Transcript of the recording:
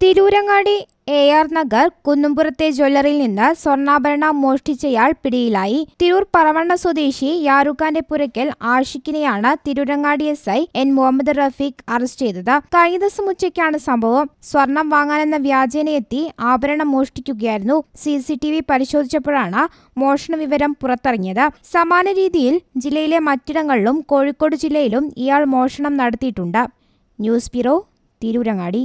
Tirurangadi AR Nagar കുന്നുംപുറത്തെ ജ്വല്ലറിയിൽ നിന്ന് സ്വർണ്ണാഭരണം മോഷ്ടിച്ചയാൾ പിടിയിലായി. തിരൂർ പറവണ്ണ സ്വദേശി യാറുഖാന്റെ പുരയ്ക്കൽ ആഷിഖിനെയാണ് Tirurangadi SI N Muhammad Rafeeq arrest ചെയ്തത്. കഴിഞ്ഞ ദിവസം ഉച്ചയ്ക്കാണ് സംഭവം. സ്വർണം വാങ്ങാനെന്ന വ്യാജേന എത്തി ആഭരണം മോഷ്ടിക്കുകയായിരുന്നു. CCTV പരിശോധിച്ചപ്പോഴാണ് മോഷണ വിവരം പുറത്തിറങ്ങിയത്. സമാന രീതിയിൽ ജില്ലയിലെ മറ്റിടങ്ങളിലും കോഴിക്കോട് ജില്ലയിലും ഇയാൾ മോഷണം നടത്തിയിട്ടുണ്ട്. News bureau, Tirurangadi.